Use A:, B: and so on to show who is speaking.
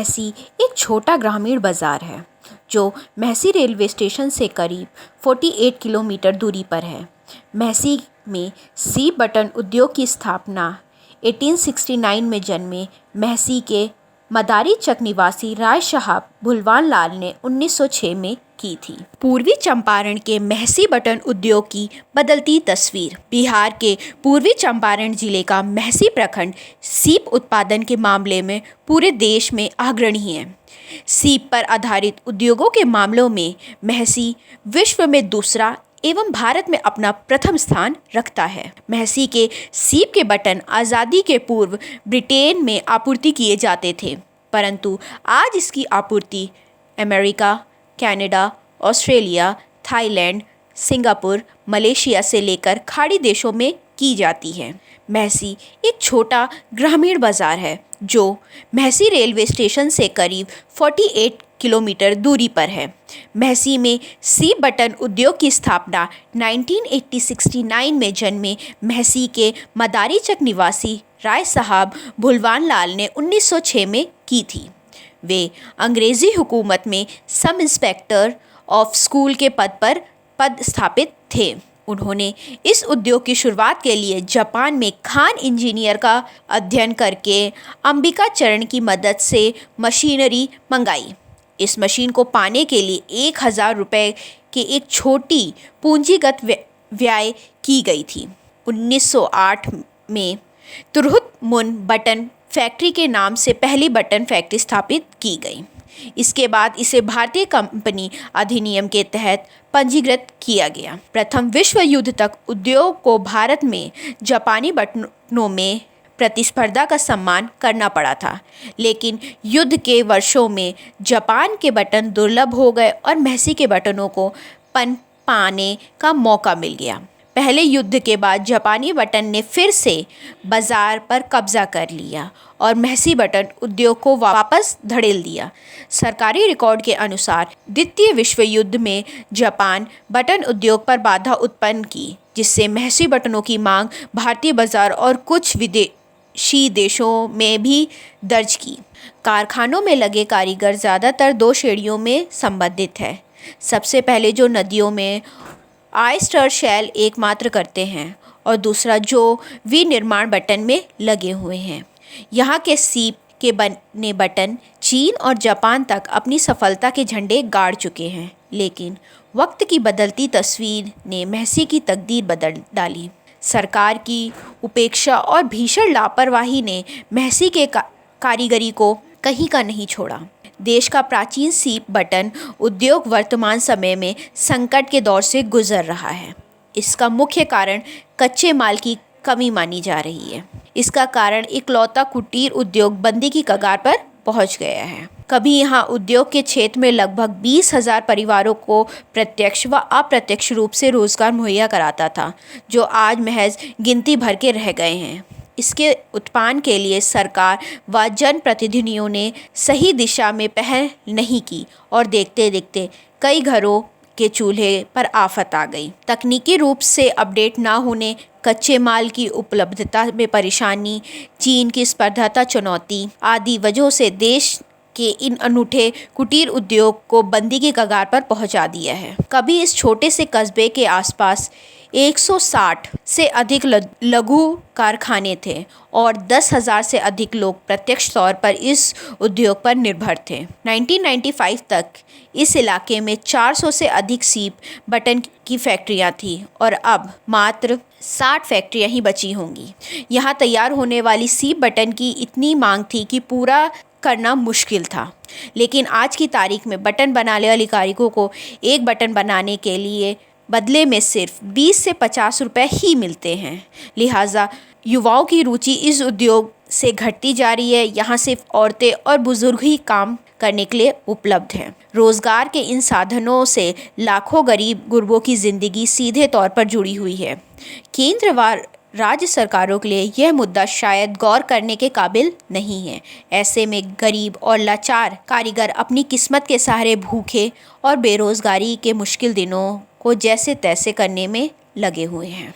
A: मैसी एक छोटा ग्रामीण बाजार है जो मैसी रेलवे स्टेशन से करीब 48 किलोमीटर दूरी पर है। मैसी में सीप बटन उद्योग की स्थापना 1869 में जन्मे मैसी के मदारी चक निवासी राय साहब भुलवान लाल ने 1906 में की थी। पूर्वी चंपारण के मैसी बटन उद्योग की बदलती तस्वीर। बिहार के पूर्वी चंपारण जिले का मैसी प्रखंड सीप उत्पादन के मामले में पूरे देश में अग्रणी है। सीप पर आधारित उद्योगों के मामलों में मैसी विश्व में दूसरा एवं भारत में अपना प्रथम स्थान रखता है। मैसी के सीप के बटन आज़ादी के पूर्व ब्रिटेन में आपूर्ति किए जाते थे, परंतु आज इसकी आपूर्ति America, Canada, Australia, Thailand, Singapore, Malaysia से लेकर खाड़ी देशों में की जाती है। मैसी एक छोटा ग्रामीण बाजार है जो मैसी रेलवे स्टेशन से करीब 48 किलोमीटर दूरी पर है। मैसी में सीप बटन उद्योग की स्थापना 1969 में जन्मे मैसी के मदारी चक निवासी राय साहब भुलवान लाल ने 1906 में की थी। वे अंग्रेज़ी हुकूमत में सब इंस्पेक्टर ऑफ स्कूल के पद स्थापित थे। उन्होंने इस उद्योग की शुरुआत के लिए जापान में खान इंजीनियर का अध्ययन करके अंबिका चरण की मदद से मशीनरी मंगाई। इस मशीन को पाने के लिए 1000 रुपये के एक छोटी पूंजीगत व्यय की गई थी। 1908 में तुरहुत मुन बटन फैक्ट्री के नाम से पहली बटन फैक्ट्री स्थापित की गई। इसके बाद इसे भारतीय कंपनी अधिनियम के तहत पंजीकृत किया गया। प्रथम विश्व युद्ध तक उद्योग को भारत में जापानी बटनों में प्रतिस्पर्धा का सम्मान करना पड़ा था, लेकिन युद्ध के वर्षों में जापान के बटन दुर्लभ हो गए और मैसी के बटनों को पाने का मौका मिल गया। पहले युद्ध के बाद जापानी बटन ने फिर से बाजार पर कब्जा कर लिया और मैसी बटन उद्योग को वापस धड़ेल दिया। सरकारी रिकॉर्ड के अनुसार द्वितीय विश्व युद्ध में जापान बटन उद्योग पर बाधा उत्पन्न की, जिससे मैसी बटनों की मांग भारतीय बाजार और कुछ विदेशी देशों में भी दर्ज की। कारखानों में लगे कारीगर ज़्यादातर 2 श्रेणियों में संबंधित है। सबसे पहले जो नदियों में ऑयस्टर शेल एकमात्र करते हैं और दूसरा जो विनिर्माण बटन में लगे हुए हैं। यहाँ के सीप के बने बटन चीन और जापान तक अपनी सफलता के झंडे गाड़ चुके हैं, लेकिन वक्त की बदलती तस्वीर ने मैसी की तकदीर बदल डाली। सरकार की उपेक्षा और भीषण लापरवाही ने मैसी के कारीगरी को कहीं का नहीं छोड़ा। देश का प्राचीन सीप बटन उद्योग वर्तमान समय में संकट के दौर से गुजर रहा है। इसका मुख्य कारण कच्चे माल की कमी मानी जा रही है। इसका कारण इकलौता कुटीर उद्योग बंदी की कगार पर पहुंच गया है। कभी यहाँ उद्योग के क्षेत्र में लगभग 20,000 परिवारों को प्रत्यक्ष व अप्रत्यक्ष रूप से रोजगार मुहैया कराता था, जो आज महज गिनती भर के रह गए हैं। इसके उत्पादन के लिए सरकार व जनप्रतिनिधियों ने सही दिशा में पहल नहीं की और देखते देखते कई घरों के चूल्हे पर आफत आ गई। तकनीकी रूप से अपडेट ना होने, कच्चे माल की उपलब्धता में परेशानी, चीन की स्पर्धा चुनौती आदि वजहों से देश के इन अनूठे कुटीर उद्योग को बंदी की कगार पर पहुंचा दिया है। कभी इस छोटे से कस्बे के आसपास 160 से अधिक लघु कारखाने थे और 10,000 से अधिक लोग प्रत्यक्ष तौर पर इस उद्योग पर निर्भर थे। 1995 तक इस इलाके में 400 से अधिक सीप बटन की फैक्ट्रियां थीं और अब मात्र 60 फैक्ट्रियां ही बची होंगी। यहाँ तैयार होने वाली सीप बटन की इतनी मांग थी कि पूरा करना मुश्किल था, लेकिन आज की तारीख में बटन बनाने वाले कारीगरों को एक बटन बनाने के लिए बदले में सिर्फ 20 से 50 रुपए ही मिलते हैं। लिहाजा युवाओं की रुचि इस उद्योग से घटती जा रही है। यहाँ सिर्फ औरतें और बुजुर्ग ही काम करने के लिए उपलब्ध हैं। रोजगार के इन साधनों से लाखों गरीब गुरबों की जिंदगी सीधे तौर पर जुड़ी हुई है। केंद्र व राज्य सरकारों के लिए यह मुद्दा शायद गौर करने के काबिल नहीं है। ऐसे में गरीब और लाचार कारीगर अपनी किस्मत के सहारे भूखे और बेरोजगारी के मुश्किल दिनों को जैसे तैसे करने में लगे हुए हैं।